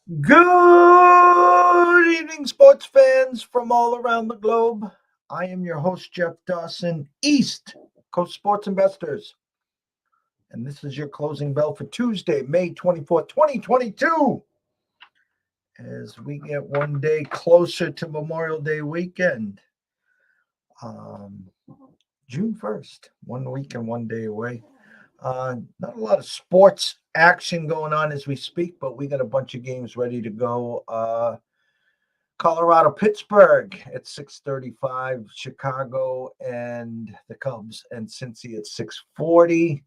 Good evening, sports fans from all around the globe. I am your host, Jeff Dawson, East Coast Sports Investors. And this is your closing bell for Tuesday, May 24th, 2022. As we get one day closer to Memorial Day weekend, um, June 1st, 1 week and 1 day away. Not a lot of sports action going on as we speak, but we got a bunch of games ready to go. Colorado, Pittsburgh at 6:35, Chicago and the Cubs and Cincy at 6:40.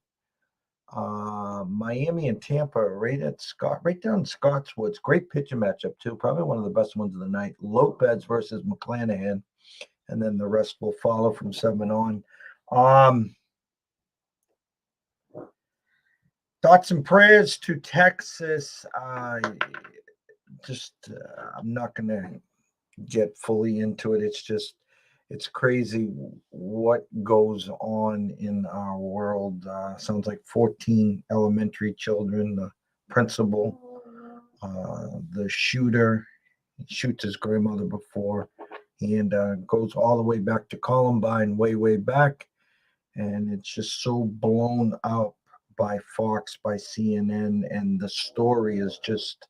Miami and Tampa right down Scottswoods. Great pitching matchup too. Probably one of the best ones of the night. Lopez versus McClanahan, and then the rest will follow from 7 on. Thoughts and prayers to Texas. I'm not going to get fully into it. It's crazy what goes on in our world. Sounds like 14 elementary children, the principal, the shooter, shoots his grandmother before, and goes all the way back to Columbine, way back. And it's just so blown up by Fox, by CNN, and the story is just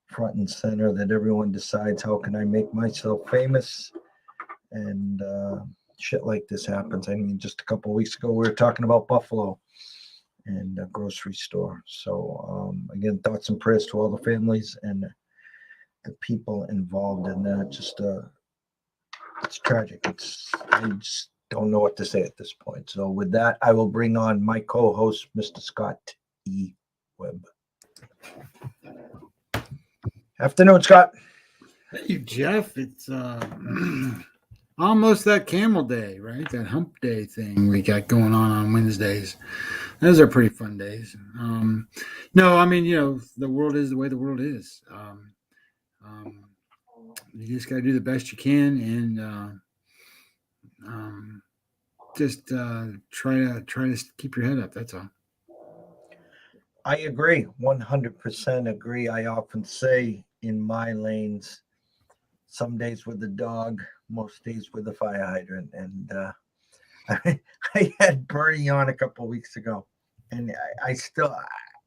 front and center that everyone decides, how can I make myself famous? And shit like this happens. I mean, just a couple of weeks ago, we were talking about Buffalo and a grocery store. So, again, thoughts and prayers to all the families and the people involved in that. It's tragic. I just don't know what to say at this point. So, with that, I will bring on my co host, Mr. Scott E. Webb. Afternoon, Scott. Hey, Jeff. It's almost that camel day, right? That hump day thing we got going on Wednesdays. Those are pretty fun days. No, I mean, the world is the way the world is. You just got to do the best you can and just try to keep your head up. That's all. I agree, 100% agree. I often say in my lanes, some days with the dog, most days with the fire hydrant. And I had Bernie on a couple of weeks ago, and I still,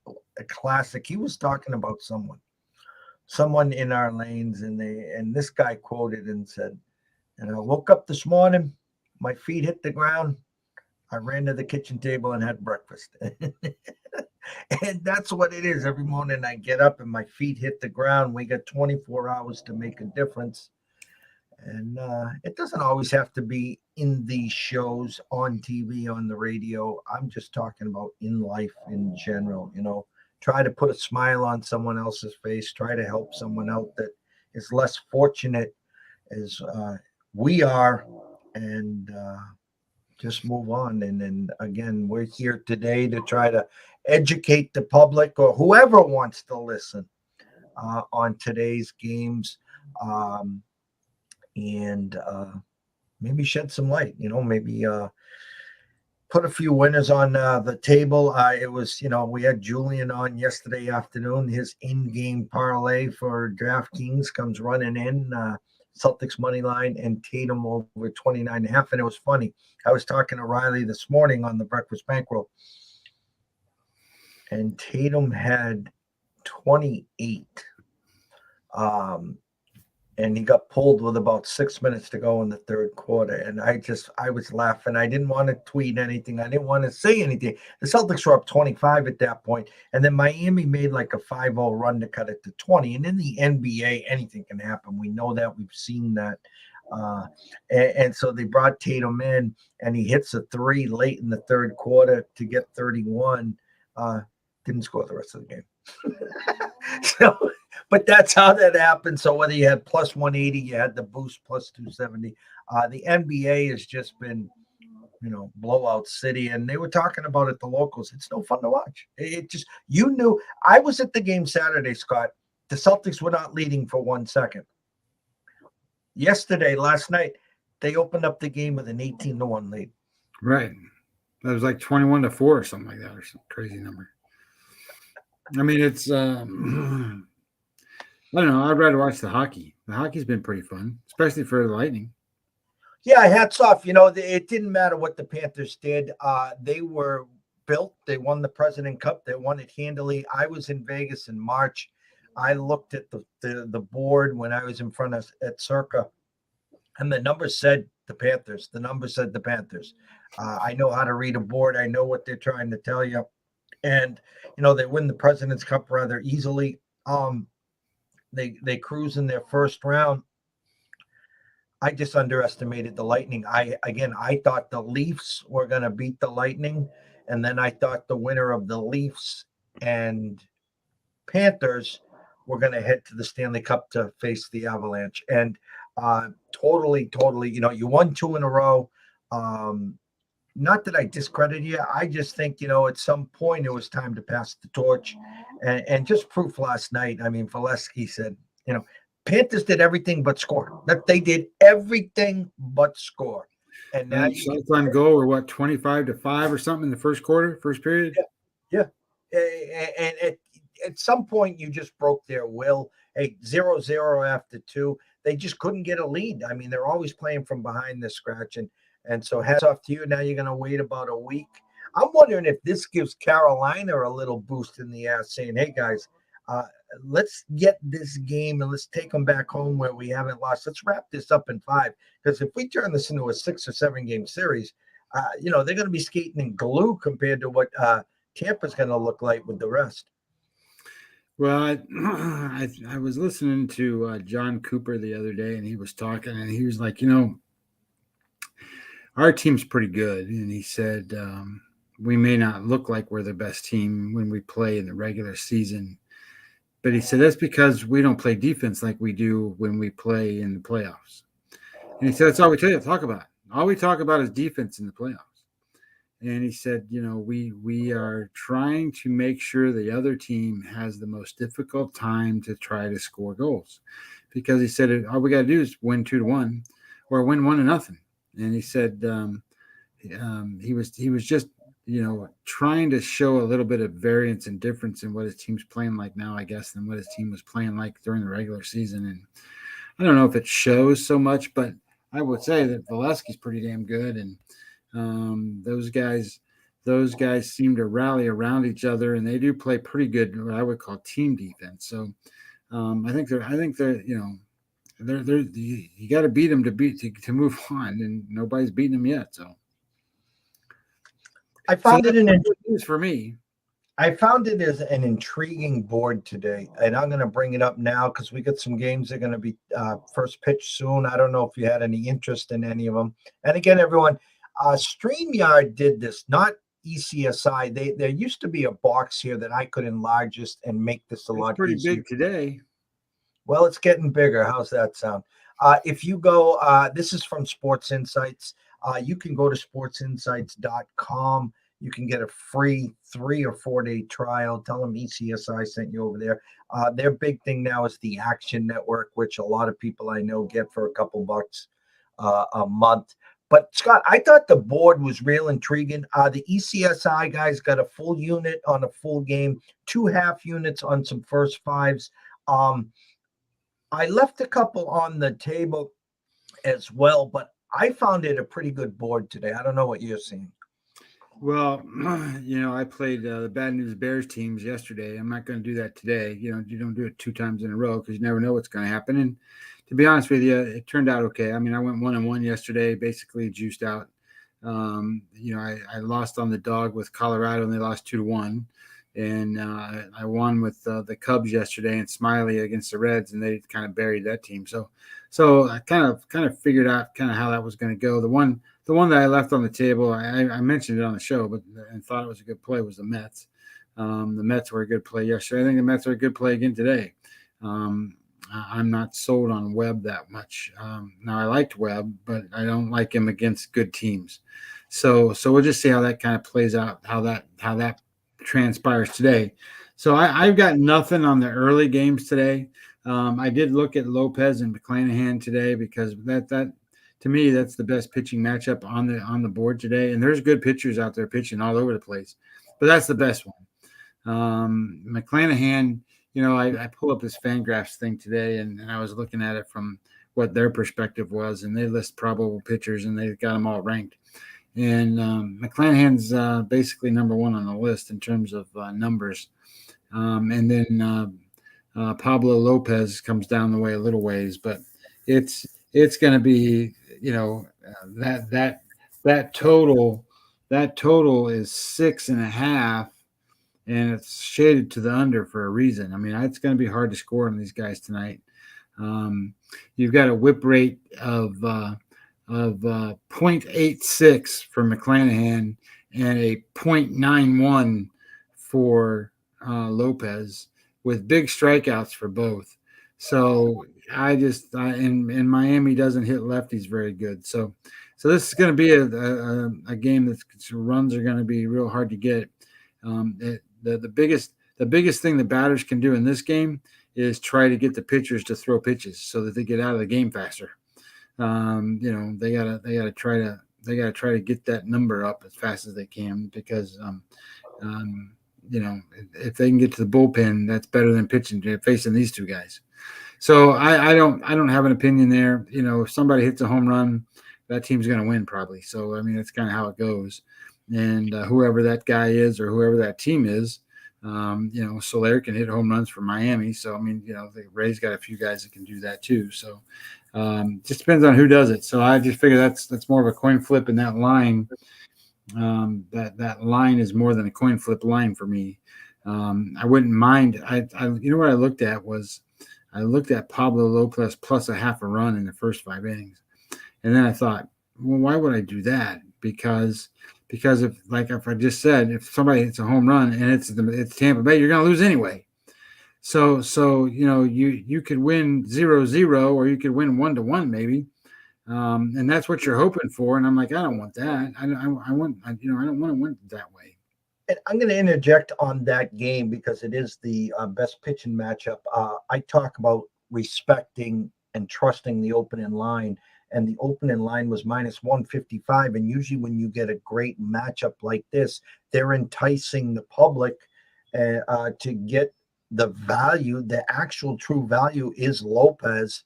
a classic. He was talking about someone in our lanes, and this guy quoted and said, and I woke up this morning, my feet hit the ground. I ran to the kitchen table and had breakfast. And that's what it is. Every morning I get up and my feet hit the ground. We got 24 hours to make a difference. And it doesn't always have to be in these shows, on TV, on the radio. I'm just talking about in life in general. Try to put a smile on someone else's face. Try to help someone out that is less fortunate as we are. And just move on. And then again, we're here today to try to educate the public or whoever wants to listen on today's games, and maybe shed some light. Maybe put a few winners on the table. It was, we had Julian on yesterday afternoon. His in-game parlay for DraftKings comes running in. Celtics money line and Tatum over 29.5. And it was funny. I was talking to Riley this morning on the Breakfast Bankroll, and Tatum had 28. And he got pulled with about 6 minutes to go in the third quarter. And I was laughing. I didn't want to tweet anything. I didn't want to say anything. The Celtics were up 25 at that point. And then Miami made like a 5-0 run to cut it to 20. And in the NBA, anything can happen. We know that. We've seen that. And so they brought Tatum in, and he hits a 3 late in the third quarter to get 31. Didn't score the rest of the game. But that's how that happened. So whether you had plus 180, you had the boost plus 270. The NBA has just been, blowout city. And they were talking about it, the locals. It's no fun to watch. It just, I was at the game Saturday, Scott. The Celtics were not leading for 1 second. Last night, they opened up the game with an 18-1 lead. Right. That was like 21-4 or something like that, or some crazy number. I mean, it's I don't know. I'd rather watch the hockey. The hockey's been pretty fun, especially for the Lightning. Yeah, hats off. It didn't matter what the Panthers did. They were built. They won the President Cup. They won it handily. I was in Vegas in March. I looked at the board when I was in front of at Circa, and the numbers said the Panthers. The numbers said the Panthers. I know how to read a board. I know what they're trying to tell you, and they win the President's Cup rather easily. They cruise in their first round. I just underestimated the Lightning. I thought the Leafs were going to beat the Lightning, and then I thought the winner of the Leafs and Panthers were going to head to the Stanley Cup to face the Avalanche. And totally, you won two in a row. Not that I discredit you. I just think, at some point it was time to pass the torch, and just proof last night. I mean, Valesky said, Panthers did everything but score. That they did everything but score. And now you shot on goal or what, 25-5 or something in the first quarter, first period? Yeah. And at some point you just broke their will. Hey, 0-0 after two. They just couldn't get a lead. I mean, they're always playing from behind the scratch. And so hats off to you. Now you're going to wait about a week. I'm wondering if this gives Carolina a little boost in the ass, saying, hey, guys, let's get this game and let's take them back home where we haven't lost. Let's wrap this up in 5. Because if we turn this into a 6 or 7 game series, they're going to be skating in glue compared to what Tampa's going to look like with the rest. Well, I was listening to John Cooper the other day, and he was talking, and he was like, our team's pretty good. And he said, we may not look like we're the best team when we play in the regular season. But he said, that's because we don't play defense like we do when we play in the playoffs. And he said, that's all we talk about. All we talk about is defense in the playoffs. And he said, we are trying to make sure the other team has the most difficult time to try to score goals. Because he said, all we got to do is win 2-1 or win 1-0. And he said he was just, trying to show a little bit of variance and difference in what his team's playing like now, I guess, than what his team was playing like during the regular season. And I don't know if it shows so much, but I would say that Valesky's pretty damn good. And those guys seem to rally around each other, and they do play pretty good, what I would call team defense. So I think they're you got to beat them to move on, and nobody's beaten them yet. So I found it good news for me. I found it as an intriguing board today, and I'm going to bring it up now because we got some games that are going to be first pitch soon. I don't know if you had any interest in any of them. And again, everyone, StreamYard did this, not ECSI. There used to be a box here that I could enlarge this and make this a lot pretty easier. big today. Well, it's getting bigger. How's that sound? If you go, this is from Sports Insights. You can go to sportsinsights.com. You can get a free 3 or 4 day trial. Tell them ECSI sent you over there. Their big thing now is the Action Network, which a lot of people I know get for a couple bucks a month. But Scott, I thought the board was real intriguing. The ECSI guys got a full unit on a full game, 2 half units on some first fives. I left a couple on the table as well, but I found it a pretty good board today. I don't know what you're seeing. Well, I played the Bad News Bears teams yesterday. I'm not going to do that today. You don't do it 2 times in a row because you never know what's going to happen. And to be honest with you, it turned out okay. I mean, I went 1-1 yesterday, basically juiced out. I lost on the dog with Colorado, and they lost 2-1. And I won with the Cubs yesterday and Smiley against the Reds, and they kind of buried that team. So I kind of figured out kind of how that was going to go. The one that I left on the table, I mentioned it on the show, but and thought it was a good play was the Mets. The Mets were a good play yesterday. I think the Mets are a good play again today. I'm not sold on Webb that much. Now I liked Webb, but I don't like him against good teams. So we'll just see how that kind of plays out, how that transpires today. So I've got nothing on the early games today. I did look at Lopez and McClanahan today because that to me that's the best pitching matchup on the board today. And there's good pitchers out there pitching all over the place, but that's the best one. McClanahan, I pull up this Fangraphs thing today, and I was looking at it from what their perspective was, and they list probable pitchers, and they got them all ranked. And McClanahan's basically number one on the list in terms of numbers. And then Pablo Lopez comes down the way a little ways, but it's going to be, that total is 6.5, and it's shaded to the under for a reason. I mean, it's going to be hard to score on these guys tonight. You've got a whip rate of 0.86 for McClanahan and a 0.91 for Lopez, with big strikeouts for both. So and Miami doesn't hit lefties very good. So this is going to be a game that runs are going to be real hard to get. The biggest thing the batters can do in this game is try to get the pitchers to throw pitches so that they get out of the game faster. They gotta try to get that number up as fast as they can, because if they can get to the bullpen, that's better than facing these two guys. So I don't have an opinion there. If somebody hits a home run, that team's going to win probably. So I mean, that's kind of how it goes. And whoever that guy is or whoever that team is, Soler can hit home runs for Miami. So I mean, the Rays got a few guys that can do that too. So just depends on who does it. So I just figure that's more of a coin flip in that line. That line is more than a coin flip line for me. I wouldn't mind. What I looked at was Pablo Lopez plus a half a run in the first 5 innings, and then I thought, well, why would I do that? Because if I just said, if somebody hits a home run and it's Tampa Bay, you're going to lose anyway. So you could win 0-0, or you could win 1-1 maybe. And that's what you're hoping for. And I'm like, I don't want that. I don't want to win that way. And I'm going to interject on that game because it is the best pitching matchup. I talk about respecting and trusting the opening line, and the opening line was -155. And usually when you get a great matchup like this, they're enticing the public to get the value. The actual true value is Lopez,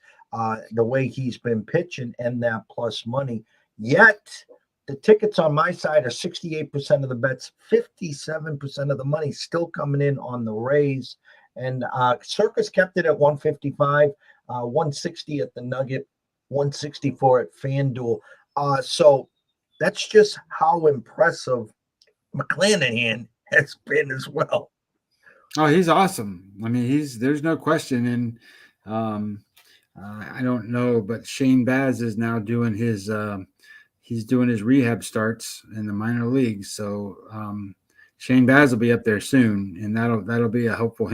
the way he's been pitching, and that plus money. Yet the tickets on my side are 68% of the bets, 57% of the money still coming in on the Rays. And Circus kept it at 155, 160 at the Nugget, 164 at FanDuel. So that's just how impressive McClanahan has been as well. Oh, he's awesome. I mean, there's no question. And I don't know, but Shane Baz is now doing his rehab starts in the minor leagues. So Shane Baz will be up there soon, and that'll be helpful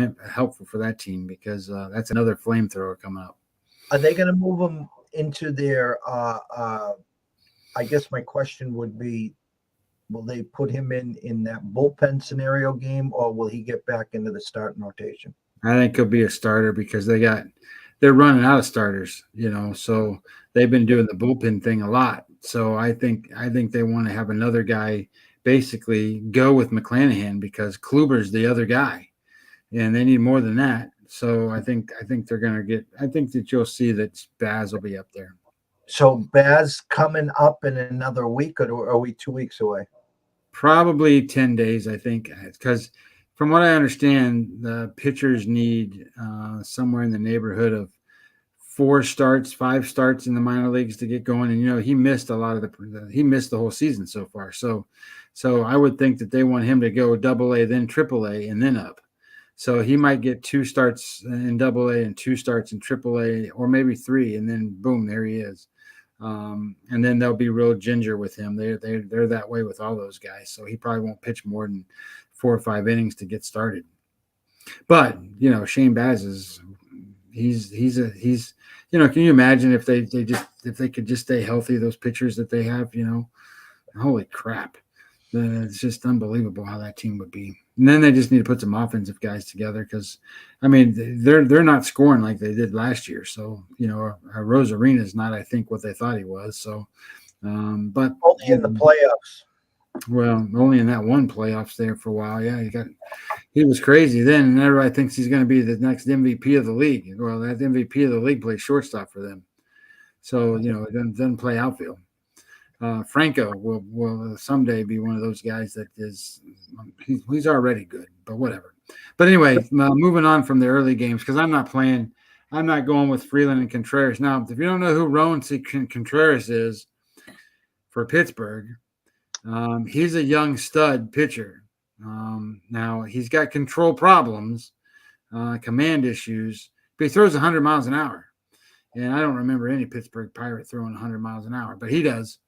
for that team, because that's another flamethrower coming up. Are they going to move him into their? I guess my question would be, will they put him in that bullpen scenario game, or will he get back into the starting rotation? I think he'll be a starter, because they're running out of starters, so they've been doing the bullpen thing a lot. So I think they want to have another guy basically go with McClanahan, because Kluber's the other guy, and they need more than that. So I think they're going to get. I think that you'll see that Baz will be up there. So Baz coming up in another week, or are we 2 weeks away? Probably 10 days, I think, because from what I understand, the pitchers need somewhere in the neighborhood of 5 starts in the minor leagues to get going. And he missed he missed the whole season so far. So I would think that they want him to go AA, then AAA, and then up. So he might get 2 starts in AA and 2 starts in AAA, or maybe 3, and then boom, there he is. And then they'll be real ginger with him. They're that way with all those guys. So he probably won't pitch more than 4 or 5 innings to get started. But Shane Baz is can you imagine if they could just stay healthy, those pitchers that they have, holy crap. It's just unbelievable how that team would be. And then they just need to put some offensive guys together, because, I mean, they're not scoring like they did last year. So, Rosarina is not, I think, what they thought he was. So, but only in the playoffs. Well, only in that one playoffs there for a while. Yeah, he was crazy then, and everybody thinks he's going to be the next MVP of the league. Well, that MVP of the league plays shortstop for them, so it doesn't play outfield. Franco will someday be one of those guys that is he's already good, but whatever. But anyway, moving on from the early games because I'm not playing. I'm not going with Freeland and Contreras. Now, if you don't know who Rowan Contreras is for Pittsburgh, he's a young stud pitcher. Now he's got control problems, command issues, but he throws 100 miles an hour. And I don't remember any Pittsburgh Pirate throwing 100 miles an hour, but he does.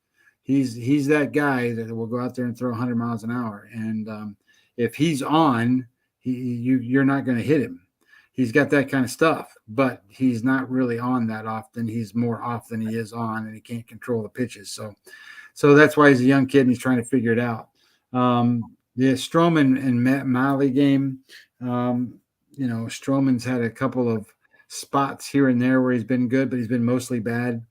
He's that guy that will go out there and throw 100 miles an hour. And if he's on, you're not going to hit him. He's got that kind of stuff, but he's not really on that often. He's more off than he is on, and he can't control the pitches. So that's why he's a young kid and he's trying to figure it out. The Stroman and Malley game, Stroman's had a couple of spots here and there where he's been good, but he's been mostly bad.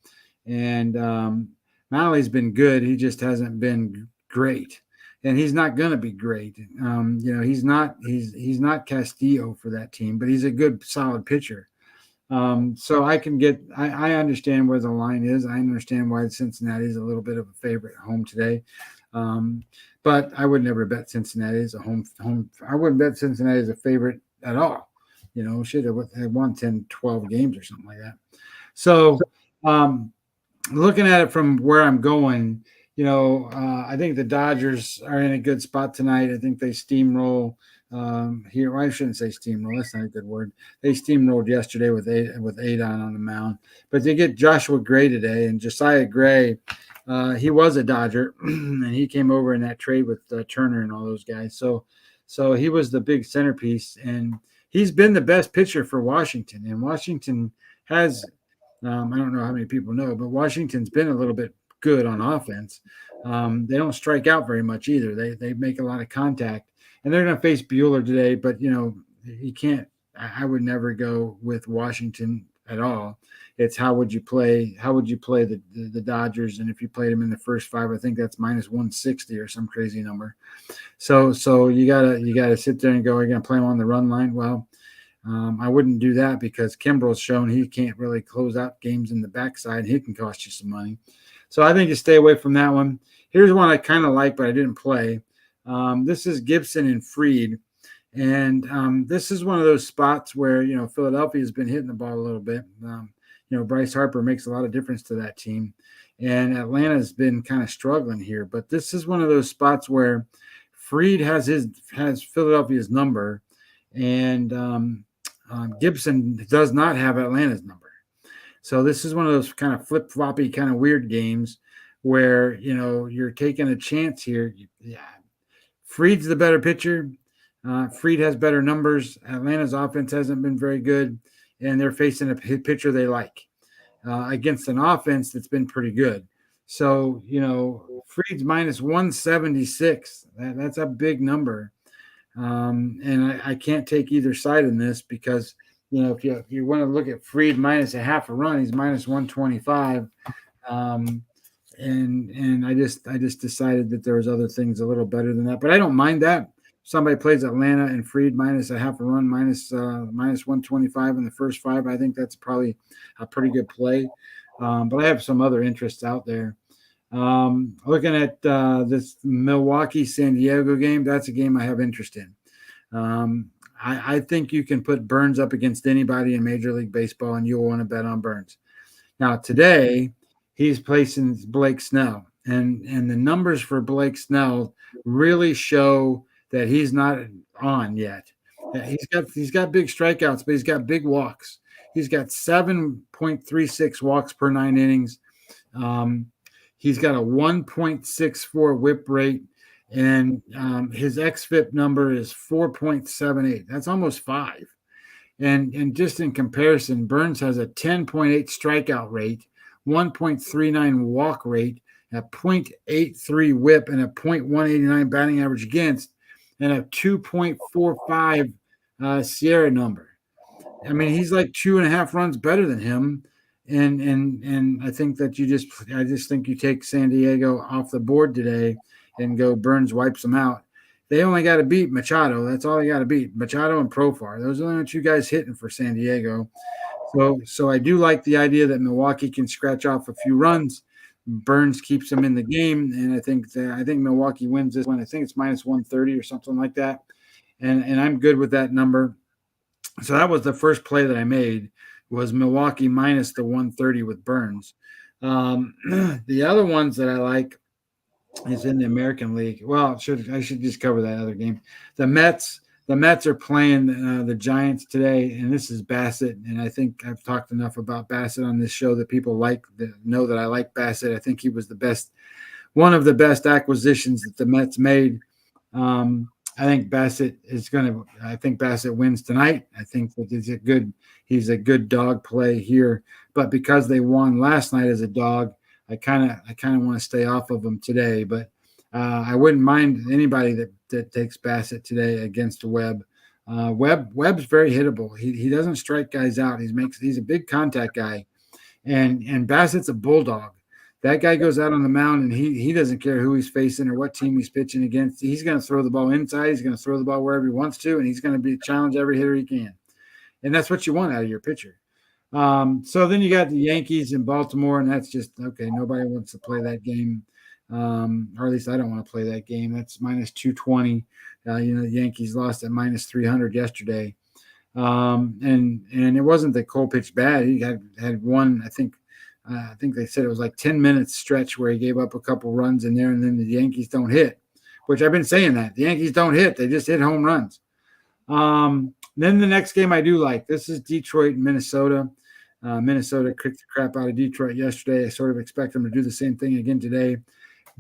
And Malley's been good. He just hasn't been great. And he's not going to be great. He's not Castillo for that team, but he's a good, solid pitcher. So I understand where the line is. I understand why Cincinnati is a little bit of a favorite at home today. But I would never bet Cincinnati as a home. I wouldn't bet Cincinnati as a favorite at all. Should have won 10, 12 games or something like that. So looking at it from where I'm going, I think the Dodgers are in a good spot tonight. I think they steamroll here. Well, I shouldn't say steamroll. That's not a good word. They steamrolled yesterday with Adon on the mound. But they get Joshua Gray today, and Josiah Gray, he was a Dodger, and he came over in that trade with Turner and all those guys. So he was the big centerpiece, and he's been the best pitcher for Washington. And Washington has, I don't know how many people know, but Washington's been a little bit good on offense. They don't strike out very much either. They make a lot of contact, and they're going to face Bueller today. But you can't. I would never go with Washington at all. It's how would you play? How would you play the Dodgers? And if you played them in the first 5, I think that's minus 160 or some crazy number. So you gotta sit there and go, are you gonna play them on the run line? Well, I wouldn't do that because Kimbrel's shown he can't really close out games in the backside. He can cost you some money. So I think you stay away from that one. Here's one I kind of like, but I didn't play. This is Gibson and Fried. And this is one of those spots where, Philadelphia has been hitting the ball a little bit. Bryce Harper makes a lot of difference to that team. And Atlanta's been kind of struggling here. But this is one of those spots where Fried has Philadelphia's number. And Gibson does not have Atlanta's number. So this is one of those kind of flip-floppy, kind of weird games where, you're taking a chance here. Yeah. Fried's the better pitcher. Fried has better numbers. Atlanta's offense hasn't been very good, and they're facing a pitcher they like against an offense that's been pretty good. So, Fried's minus 176. That's a big number. And I can't take either side in this because, if you want to look at Fried minus a half a run, he's minus 125. And I just decided that there was other things a little better than that, but I don't mind that. Somebody plays Atlanta and Fried minus a half a run, minus 125 in the first 5. I think that's probably a pretty good play. But I have some other interests out there. Looking at this Milwaukee-San Diego game, that's a game I have interest in. I think you can put Burns up against anybody in Major League Baseball, and you'll want to bet on Burns. Now, today, he's placing Blake Snell, and the numbers for Blake Snell really show that he's not on yet. He's got big strikeouts, but he's got big walks. He's got 7.36 walks per 9 innings. He's got a 1.64 whip rate, and his xFIP number is 4.78. That's almost 5. And just in comparison, Burns has a 10.8 strikeout rate, 1.39 walk rate, a 0.83 whip, and a 0.189 batting average against, and a 2.45 Sierra number. I mean, he's like 2.5 runs better than him. And I think that I just think you take San Diego off the board today, and go Burns wipes them out. They only got to beat Machado. That's all they got to beat. Machado and Profar. Those are the only two guys hitting for San Diego. So I do like the idea that Milwaukee can scratch off a few runs. Burns keeps them in the game, and I think Milwaukee wins this one. I think it's minus 130 or something like that, and I'm good with that number. So that was the first play that I made, was Milwaukee minus the 130 with Burns. The other ones that I like is in the American League. Well, I should just cover that other game. The Mets are playing the Giants today, and this is Bassett. And I think I've talked enough about Bassett on this show that people know that I like Bassett. I think he was one of the best acquisitions that the Mets made. I think Bassett wins tonight. I think that he's a good dog play here. But because they won last night as a dog, I kind of want to stay off of them today. But I wouldn't mind anybody that takes Bassett today against Webb. Webb's very hittable. He doesn't strike guys out. He's a big contact guy, and Bassett's a bulldog. That guy goes out on the mound and he doesn't care who he's facing or what team he's pitching against. He's going to throw the ball inside. He's going to throw the ball wherever he wants to, and he's going to challenge every hitter he can. And that's what you want out of your pitcher. So then you got the Yankees in Baltimore, and that's just okay. Nobody wants to play that game, or at least I don't want to play that game. That's minus 220. The Yankees lost at minus 300 yesterday, and it wasn't that Cole pitched bad. He had one, I think they said it was like 10 minutes stretch where he gave up a couple runs in there, and then the Yankees don't hit, which I've been saying that. The Yankees don't hit. They just hit home runs. Then the next game I do like. This is Detroit and Minnesota. Minnesota kicked the crap out of Detroit yesterday. I sort of expect them to do the same thing again today.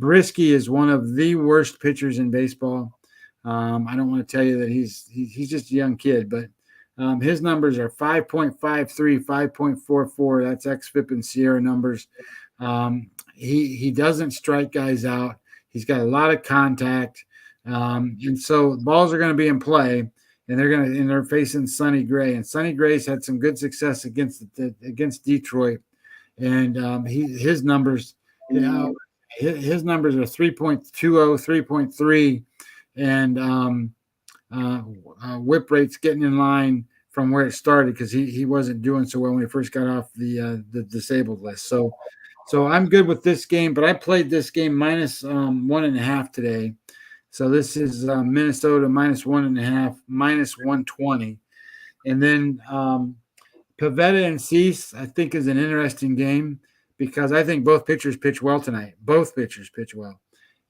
Brisky is one of the worst pitchers in baseball. I don't want to tell you that he's just a young kid, but his numbers are 5.53, 5.44. That's xFIP and Sierra numbers. He doesn't strike guys out. He's got a lot of contact, and so balls are going to be in play. And they're facing Sonny Gray, and Sonny Gray's had some good success against Detroit, and his numbers, his numbers are 3.20, 3.3, and whip rate's getting in line from where it started because he wasn't doing so well when he first got off the disabled list. So I'm good with this game, but I played this game minus 1.5 today. So this is Minnesota minus 1.5, minus 120. And then Pivetta and Cease, I think, is an interesting game because I think both pitchers pitch well tonight. Both pitchers pitch well.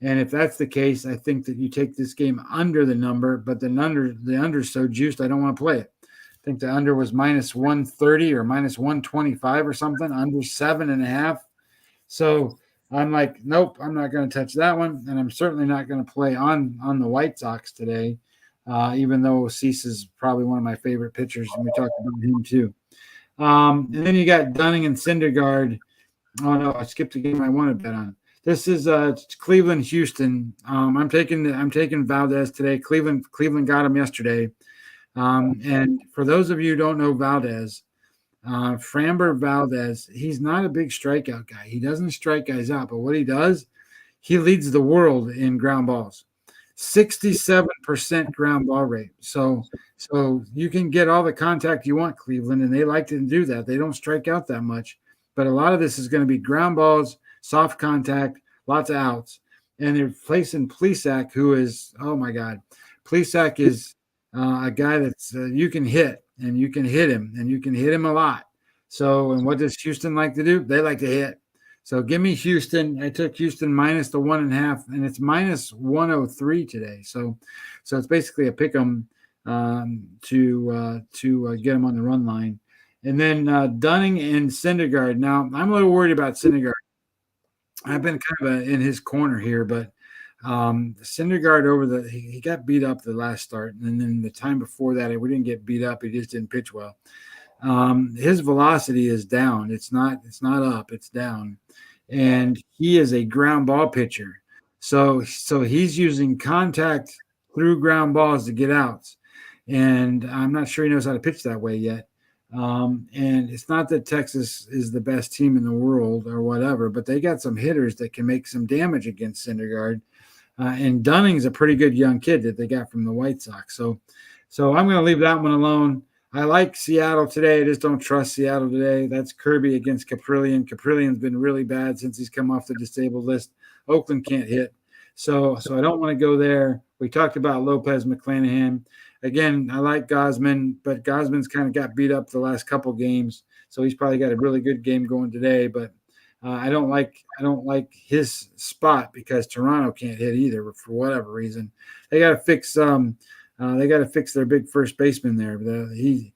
And if that's the case, I think that you take this game under the number, but the under's so juiced, I don't want to play it. I think the under was minus 130 or minus 125 or something, under 7.5. So I'm like, nope, I'm not going to touch that one, and I'm certainly not going to play on the White Sox today, even though Cease is probably one of my favorite pitchers, and we talked about him too. And then you got Dunning and Syndergaard. Oh no, I skipped the game I wanted to bet on. This is Cleveland, Houston. I'm taking Valdez today. Cleveland got him yesterday, and for those of you who don't know Valdez. Framber Valdez, he's not a big strikeout guy. He doesn't strike guys out, but what he does, he leads the world in ground balls. 67% ground ball rate. So you can get all the contact you want, Cleveland, and they like to do that. They don't strike out that much, but a lot of this is going to be ground balls, soft contact, lots of outs. And they're placing Plesac, who is, oh my God, Plesac is a guy that's you can hit. And you can hit him, and you can hit him a lot. So, and what does Houston like to do? They like to hit. So give me Houston. I took Houston minus the 1.5, and it's minus 103 today. So it's basically a pick 'em to get them on the run line. And then Dunning and Syndergaard. Now, I'm a little worried about Syndergaard. I've been kind of in his corner here, but Syndergaard he got beat up the last start, and then the time before that we didn't get beat up. He just didn't pitch well. His velocity is down. It's not up. It's down, and he is a ground ball pitcher. So he's using contact through ground balls to get outs, and I'm not sure he knows how to pitch that way yet. And it's not that Texas is the best team in the world or whatever, but they got some hitters that can make some damage against Syndergaard. And Dunning's a pretty good young kid that they got from the White Sox. So I'm going to leave that one alone. I like Seattle today. I just don't trust Seattle today. That's Kirby against Caprillion. Caprilion's been really bad since he's come off the disabled list. Oakland can't hit. So I don't want to go there. We talked about Lopez McClanahan. Again, I like Gosman, but Gosman's kind of got beat up the last couple games. So he's probably got a really good game going today. But I don't like his spot because Toronto can't hit either for whatever reason. They got to fix their big first baseman there. He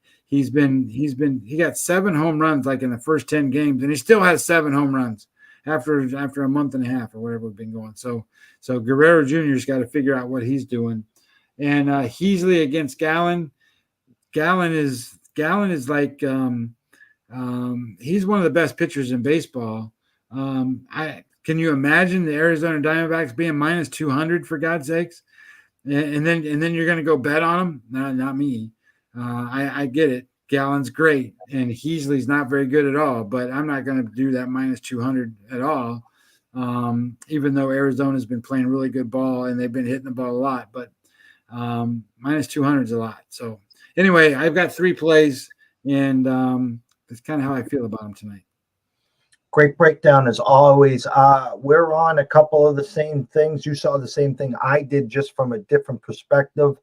got 7 home runs like in the first 10 games, and he still has 7 home runs after a month and a half or whatever we've been going. So Guerrero Jr.'s got to figure out what he's doing. And Heasley against Gallen. Gallen is like he's one of the best pitchers in baseball. Can you imagine the Arizona Diamondbacks being minus 200 for God's sakes? And then you're going to go bet on him? No, not me. I get it. Gallen's great, and Heasley's not very good at all. But I'm not going to do that minus 200 at all. Even though Arizona's been playing really good ball and they've been hitting the ball a lot, but minus 200 is a lot. So anyway, I've got 3 plays, and that's kind of how I feel about them tonight. Great breakdown as always. We're on a couple of the same things. You saw the same thing I did, just from a different perspective.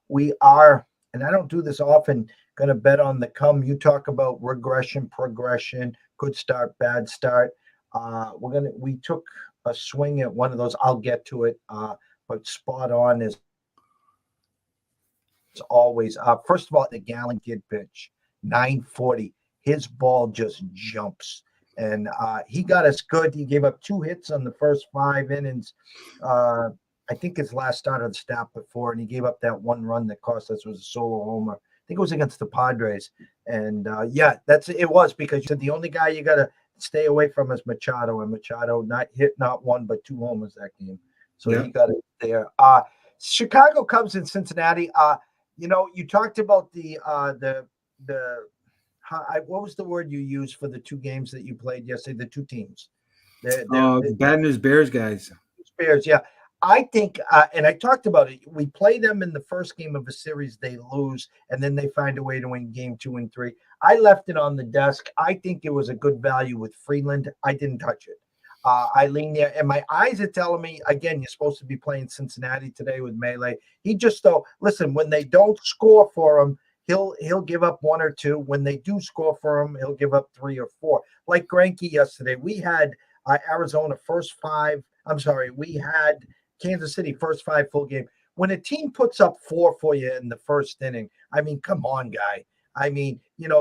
We are, and I don't do this often, going to bet on the come. You talk about regression, progression, good start, bad start. We took a swing at one of those. I'll get to it, but spot on as always. First of all, the Gallen kid pitch, 940. His ball just jumps. And he got us good. He gave up 2 hits on the first 5 innings. I think his last start on staff before, and he gave up that 1 run that cost us, was a solo homer. I think it was against the Padres. And it was, because you said the only guy you got to stay away from is Machado, and Machado not 1 but 2 homers that game. So He got it there. Chicago Cubs in Cincinnati. You talked about the what was the word you used for the 2 games that you played yesterday? The 2 teams. Bad News Bears guys. Bears, yeah. I think, and I talked about it, we play them in the first game of a series, they lose, and then they find a way to win game 2 and 3. I left it on the desk. I think it was a good value with Freeland. I didn't touch it. I lean there, and my eyes are telling me, again, you're supposed to be playing Cincinnati today with Melee. He just, listen, when they don't score for him, he'll give up 1 or 2. When they do score for him, he'll give up 3 or 4. Like Greinke yesterday, we had Arizona we had Kansas City first 5 full game. When a team puts up 4 for you in the first inning, I mean, come on, guy. I mean,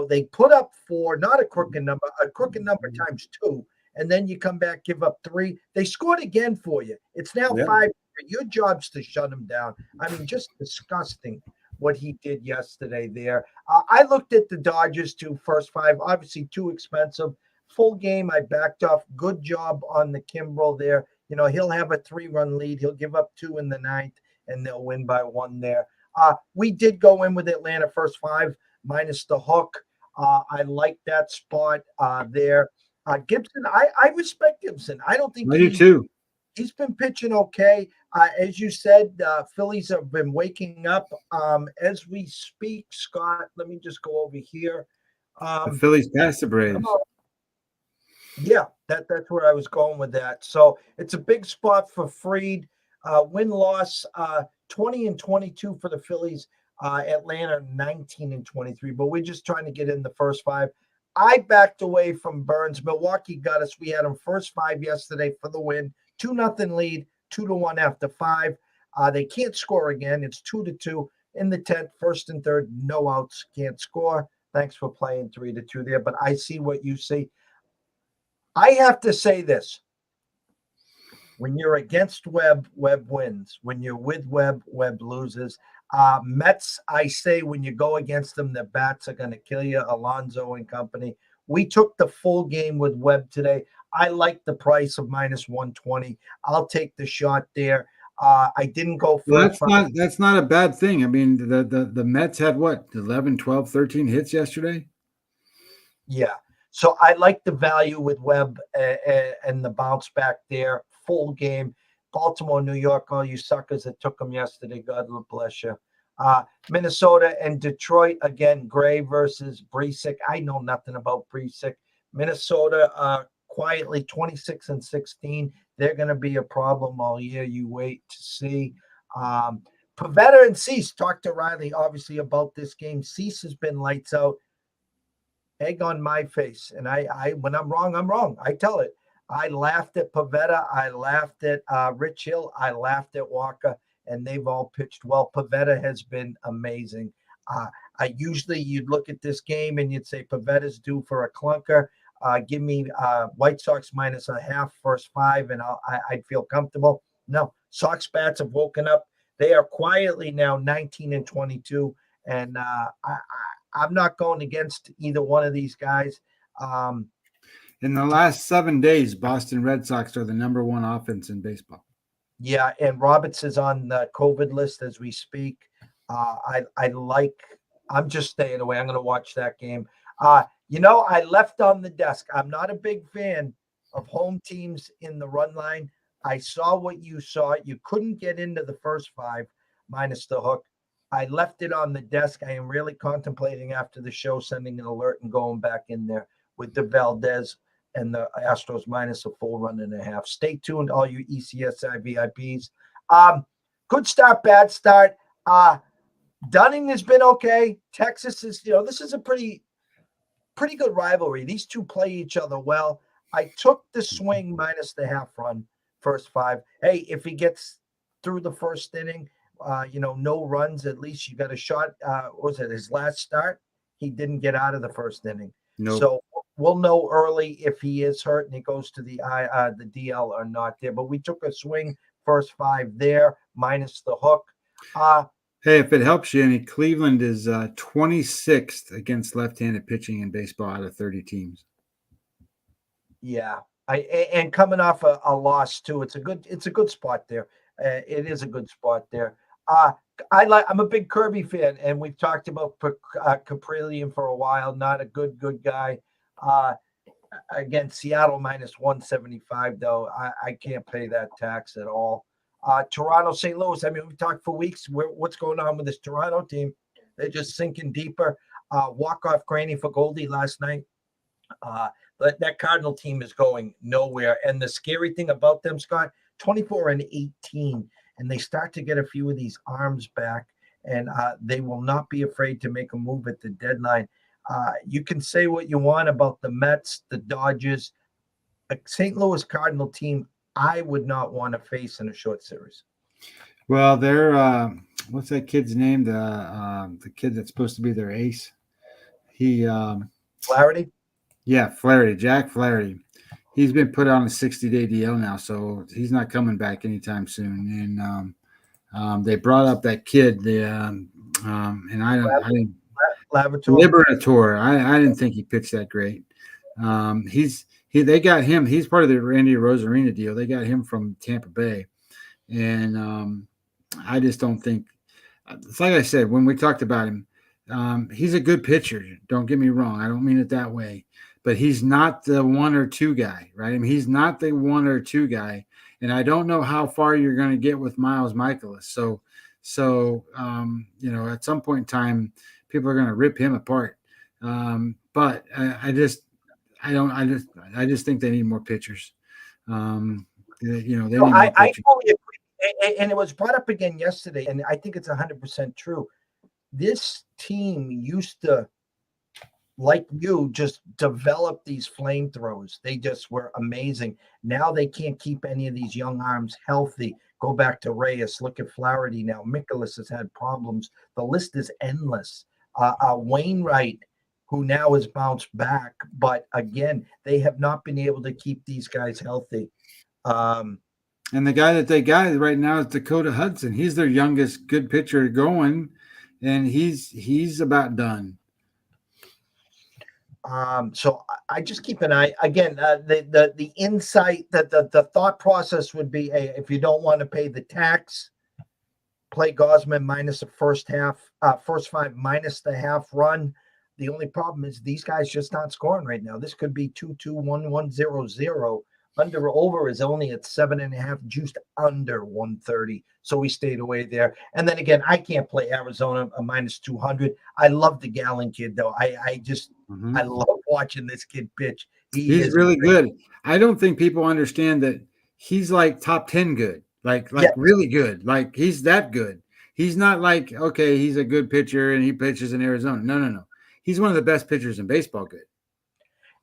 they put up 4, not a crooked number times 2, and then you come back, give up 3. They scored again for you. It's now 5. Your job's to shut them down. I mean, just disgusting what he did yesterday there. I looked at the Dodgers too, first 5, obviously too expensive. Full game, I backed off. Good job on the Kimbrel there. He'll have a 3-run lead. He'll give up 2 in the 9th, and they'll win by 1 there. We did go in with Atlanta first 5 minus the hook. I like that spot there. Gibson, I respect Gibson. I don't think I do too. He's been pitching okay. As you said, Phillies have been waking up as we speak. Scott, let me just go over here. The Phillies passed the Braves. Yeah, that's where I was going with that. So it's a big spot for Fried. Win-loss, 20 and 22 for the Phillies. Atlanta, 19 and 23. But we're just trying to get in the first 5. I backed away from Burns. Milwaukee got us. We had them first 5 yesterday for the win. 2-0 lead, 2-1 after 5. They can't score again. It's 2-2 in the 10th, first and third, no outs, can't score. Thanks for playing 3-2 there. But I see what you see. I have to say this. When you're against Webb, Webb wins. When you're with Webb, Webb loses. Mets, I say when you go against them, the bats are going to kill you, Alonso and company. We took the full game with Webb today. I like the price of minus 120. I'll take the shot there. I didn't go first. Well, that's not a bad thing. I mean, the Mets had what, 11, 12, 13 hits yesterday? Yeah. So I like the value with Webb and the bounce back there, full game. Baltimore, New York, all you suckers that took them yesterday, God bless you. Minnesota and Detroit, again, Gray versus Bresic. I know nothing about Bresic. Minnesota quietly 26-16. They're going to be a problem all year. You wait to see. Pavetta and Cease talked to Riley, obviously, about this game. Cease has been lights out. Egg on my face. And I when I'm wrong, I'm wrong. I tell it. I laughed at Pavetta. I laughed at Rich Hill. I laughed at Walker, and they've all pitched well. Pavetta has been amazing. I usually you'd look at this game and you'd say Pavetta's due for a clunker. Give me White Sox -0.5 first 5, and I'd feel comfortable. No, Sox bats have woken up. They are quietly now 19-22, and I'm not going against either one of these guys. In the last 7 days, Boston Red Sox are the #1 offense in baseball. Yeah, and Roberts is on the COVID list as we speak. I'm just staying away. I'm going to watch that game. I left on the desk. I'm not a big fan of home teams in the run line. I saw what you saw. You couldn't get into the first 5 minus the hook. I left it on the desk. I am really contemplating after the show sending an alert and going back in there with the Valdez and the Astros -1.5. Stay tuned, all you ECSI VIPs. Good start, bad start. Dunning has been okay. Texas is, this is a pretty good rivalry. These two play each other well. I took the swing minus the half run first 5. Hey, if he gets through the first inning, no runs, at least you got a shot. Was it his last start? He didn't get out of the first inning. No. So we'll know early if he is hurt and he goes to the DL or not there. But we took a swing first 5 there minus the hook. Hey, if it helps you any, Cleveland is 26th against left-handed pitching in baseball out of 30 teams. Yeah, and coming off a loss too, it's a good spot there. It is a good spot there. I'm a big Kirby fan, and we've talked about Caprillion for a while. Not a good guy. Again, Seattle -175 though. I can't pay that tax at all. Toronto, St. Louis. I mean, we've talked for weeks. What's going on with this Toronto team? They're just sinking deeper. Walk-off granny for Goldie last night. But that Cardinal team is going nowhere. And the scary thing about them, Scott, 24-18, and they start to get a few of these arms back, and they will not be afraid to make a move at the deadline. You can say what you want about the Mets, the Dodgers, a St. Louis Cardinal team I would not want to face in a short series. Well, they're what's that kid's name? The kid that's supposed to be their ace. Flaherty? Yeah, Flaherty, Jack Flaherty. He's been put on a 60-day DL now, so he's not coming back anytime soon. And they brought up that kid, and I didn't Liberator. I didn't think he pitched that great. They got him. He's part of the Randy Rosarina deal. They got him from Tampa Bay, and I just don't think. It's like I said when we talked about him. He's a good pitcher. Don't get me wrong. I don't mean it that way. But he's not the 1 or 2 guy, right? I mean, he's not the 1 or 2 guy. And I don't know how far you're going to get with Miles Michaelis. So at some point in time, people are going to rip him apart. But I just think they need more pitchers. They need more pitchers. I fully agree. And it was brought up again yesterday, and I think it's 100% true. This team used to, like you, just develop these flamethrowers. They just were amazing. Now they can't keep any of these young arms healthy. Go back to Reyes. Look at Flaherty now. Mikolas has had problems. The list is endless. Wainwright, who now has bounced back, but again, they have not been able to keep these guys healthy. And the guy that they got right now is Dakota Hudson. He's their youngest good pitcher going, and he's about done. So I just keep an eye. Again, the insight that the thought process would be, hey, if you don't want to pay the tax, play Gosman minus the first 5 minus the half run. The only problem is these guys just not scoring right now. This could be 2-2, 1-1, 0-0. Under over is only at 7.5, juiced under 130. So we stayed away there. And then again, I can't play Arizona a minus 200. I love the Gallon kid, though. I love watching this kid pitch. He's really good. I don't think people understand that he's like top 10 good, like really good. Like he's that good. He's not like, okay, he's a good pitcher and he pitches in Arizona. No. He's one of the best pitchers in baseball good.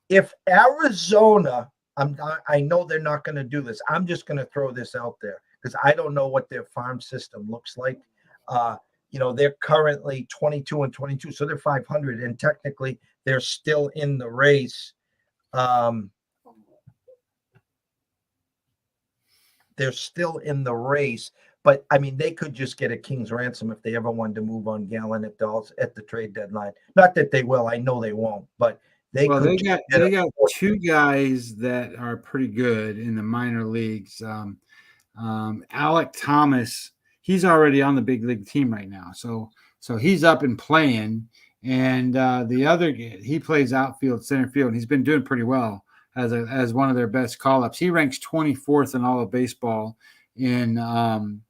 If Arizona, I know they're not going to do this. I'm just going to throw this out there because I don't know what their farm system looks like. They're currently 22-22, so they're 500, and technically they're still in the race. They're still in the race, but I mean, they could just get a king's ransom if they ever wanted to move on Gallon at the trade deadline. Not that they will. I know they won't, but they got two guys that are pretty good in the minor leagues. Alec Thomas, he's already on the big league team right now, so he's up and playing. And the other, he plays outfield, center field, and he's been doing pretty well as one of their best call-ups. He ranks 24th in all of baseball in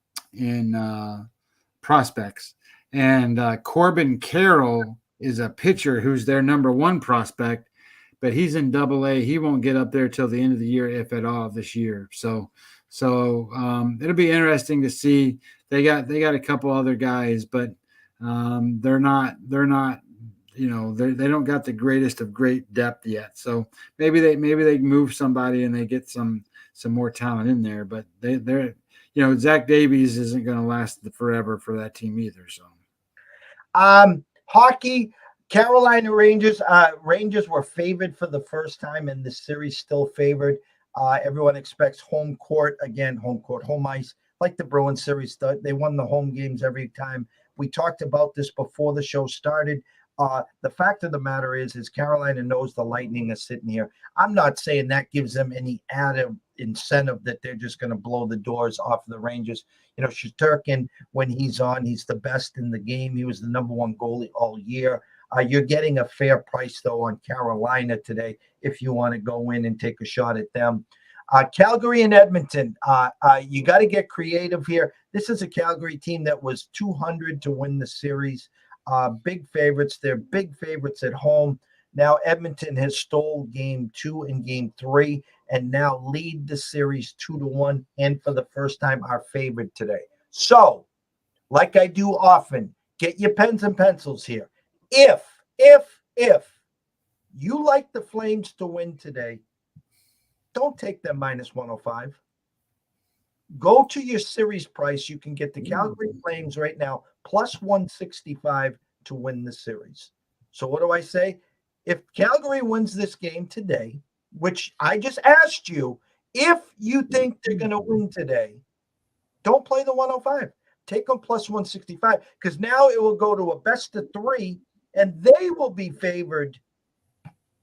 prospects. And Corbin Carroll is a pitcher who's their number one prospect, but he's in Double-A. He won't get up there till the end of the year, if at all, this year. So it'll be interesting to see. They got a couple other guys, but they're not. They don't got the greatest of great depth yet. So maybe they move somebody and they get some more talent in there. But they're Zach Davies isn't going to last forever for that team either. So, hockey, Carolina Rangers. Rangers were favored for the first time in this series. Still favored. Everyone expects home court again. Home ice, like the Bruins series. They won the home games every time. We talked about this before the show started. The fact of the matter is Carolina knows the Lightning is sitting here. I'm not saying that gives them any added incentive that they're just going to blow the doors off of the Rangers. Shesterkin, when he's on, he's the best in the game. He was the number one goalie all year. You're getting a fair price, though, on Carolina today if you want to go in and take a shot at them. Calgary and Edmonton, you got to get creative here. This is a Calgary team that was 200 to win the series. Big favorites. They're big favorites at home. Now Edmonton has stole game 2 and game 3 and now lead the series 2-1 and for the first time are favored today. So, like I do often, get your pens and pencils here. If you like the Flames to win today, don't take them minus 105. Go to your series price. You can get the Calgary Flames right now plus 165 to win the series. So what do I say? If Calgary wins this game today, which I just asked you, if you think they're going to win today, don't play the 105. Take them plus 165 because now it will go to a best of 3 and they will be favored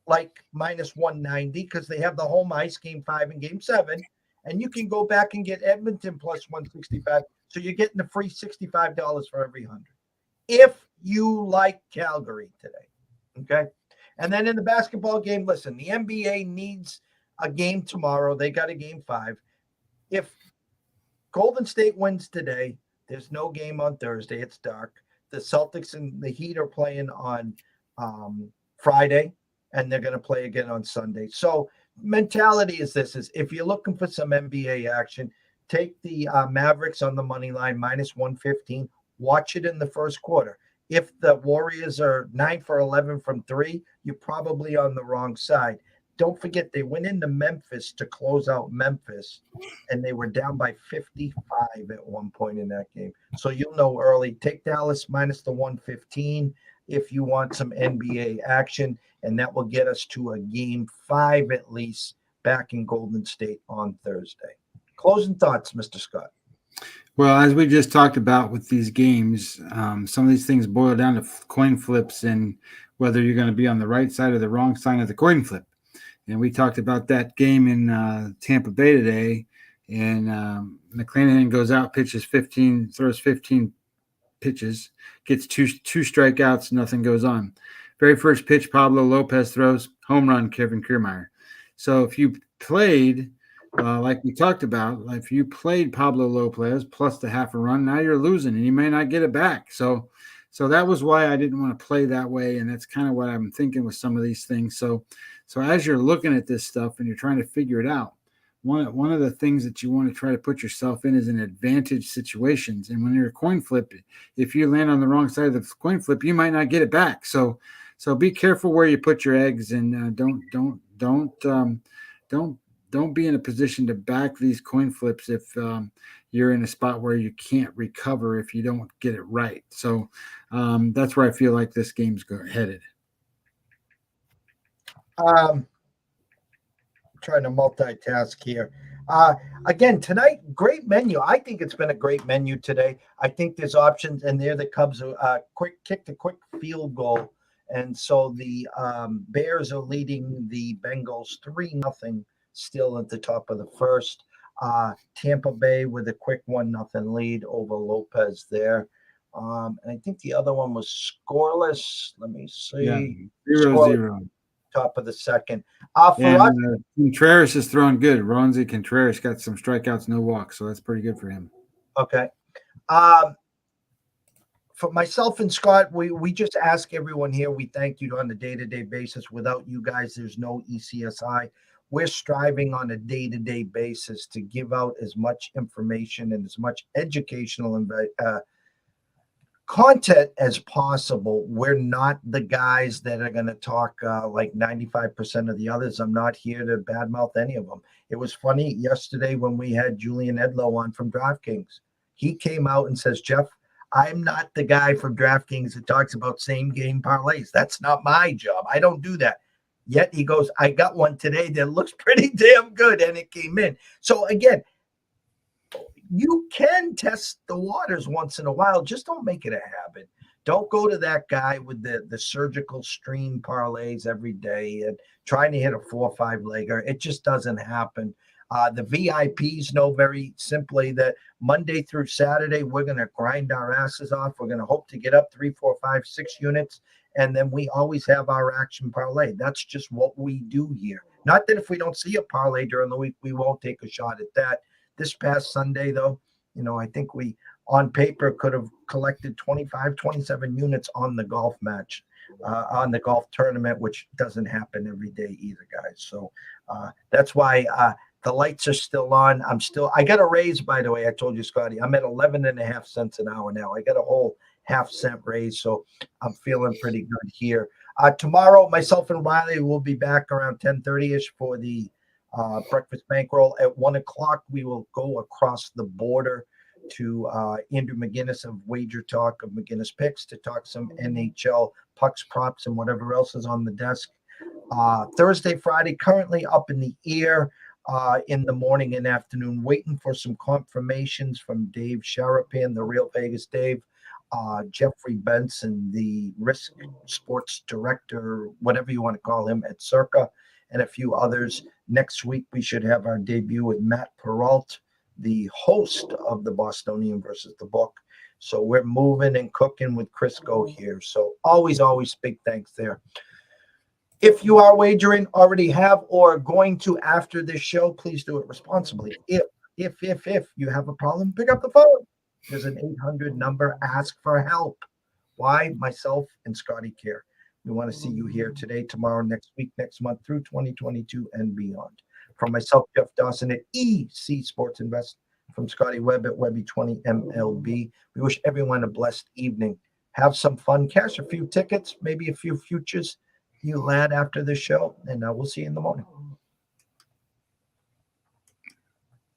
like minus 190 because they have the home ice game 5 and game 7. And you can go back and get Edmonton plus 165. So you're getting the free $65 for every 100. If you like Calgary today. Okay. And then in the basketball game, listen, the NBA needs a game tomorrow. They got a game 5. If Golden State wins today, there's no game on Thursday. It's dark. The Celtics and the Heat are playing on Friday, and they're going to play again on Sunday. So mentality is this: is if you're looking for some NBA action, take the Mavericks on the money line minus 115. Watch it in the first quarter. If the Warriors are 9 for 11 from 3, you're probably on the wrong side. Don't forget they went into Memphis to close out Memphis, and they were down by 55 at one point in that game. So you'll know early. Take Dallas minus the 115 if you want some NBA action, and that will get us to a game 5 at least back in Golden State on Thursday. Closing thoughts, Mr. Scott. Well, as we just talked about with these games, some of these things boil down to coin flips and whether you're going to be on the right side or the wrong side of the coin flip. And we talked about that game in Tampa Bay today. And McClanahan goes out, pitches 15, throws 15 pitches, gets two strikeouts, nothing goes on. Very first pitch, Pablo Lopez throws, home run, Kevin Kiermaier. So if you played like we talked about, if you played Pablo Lopez plus the half a run, now you're losing and you may not get it back. So that was why I didn't want to play that way. And that's kind of what I'm thinking with some of these things. So as you're looking at this stuff and you're trying to figure it out, one of the things that you want to try to put yourself in is in advantage situations. And when you're a coin flip, if you land on the wrong side of the coin flip, you might not get it back. So be careful where you put your eggs, and don't be in a position to back these coin flips if you're in a spot where you can't recover if you don't get it right. So that's where I feel like this game's headed. Trying to multitask here. Again, tonight, great menu. I think it's been a great menu today. I think there's options, and there the Cubs kicked a quick field goal. And so the Bears are leading the Bengals 3-0 still at the top of the first. Tampa Bay with a quick 1-0 lead over Lopez there. And I think the other one was scoreless. Let me see. Yeah, 0-0. Top of the second. Contreras is throwing good. Ronzi Contreras got some strikeouts, no walks, so that's pretty good for him. Okay. For myself and Scott, we just ask everyone here. We thank you on a day-to-day basis. Without you guys, there's no ECSI. We're striving on a day-to-day basis to give out as much information and as much educational content as possible. We're not the guys that are going to talk like 95% of the others. I'm not here to badmouth any of them. It was funny yesterday when we had Julian Edlow on from DraftKings. He came out and says, Jeff, I'm not the guy from DraftKings that talks about same game parlays. That's not my job. I don't do that. Yet he goes, I got one today that looks pretty damn good, and it came in. So again, you can test the waters once in a while. Just don't make it a habit. Don't go to that guy with the surgical stream parlays every day and trying to hit a 4 or 5 legger. It just doesn't happen. The VIPs know very simply that Monday through Saturday, we're going to grind our asses off. We're going to hope to get up 3, 4, 5, 6 units. And then we always have our action parlay. That's just what we do here. Not that if we don't see a parlay during the week, we won't take a shot at that. This past Sunday, though, I think we, on paper, could have collected 25, 27 units on the golf match, on the golf tournament, which doesn't happen every day either, guys. So that's why the lights are still on. I got a raise, by the way. I told you, Scotty, I'm at 11.5 cents an hour now. I got a whole half-cent raise, so I'm feeling pretty good here. Tomorrow, myself and Riley will be back around 10:30ish for the breakfast bankroll. At 1:00, we will go across the border to Andrew McGinnis of Wager Talk of McGinnis Picks to talk some NHL pucks, props, and whatever else is on the desk. Thursday, Friday, currently up in the air in the morning and afternoon, waiting for some confirmations from Dave Sharapan, the Real Vegas Dave, Jeffrey Benson, the risk sports director, whatever you want to call him at Circa, and a few others. Next week, we should have our debut with Matt Peralt, the host of the Bostonian versus the Book. So we're moving and cooking with Crisco here. So always big thanks there. If you are wagering, already have, or going to after this show, please do it responsibly. If you have a problem, pick up the phone. There's an 800 number. Ask for help. Why? Myself and Scotty care. We want to see you here today, tomorrow, next week, next month, through 2022 and beyond. From myself, Jeff Dawson at EC Sports Invest, from Scotty Webb at Webby20MLB. We wish everyone a blessed evening. Have some fun. Cash a few tickets, maybe a few futures. You lad after the show, and we'll see you in the morning.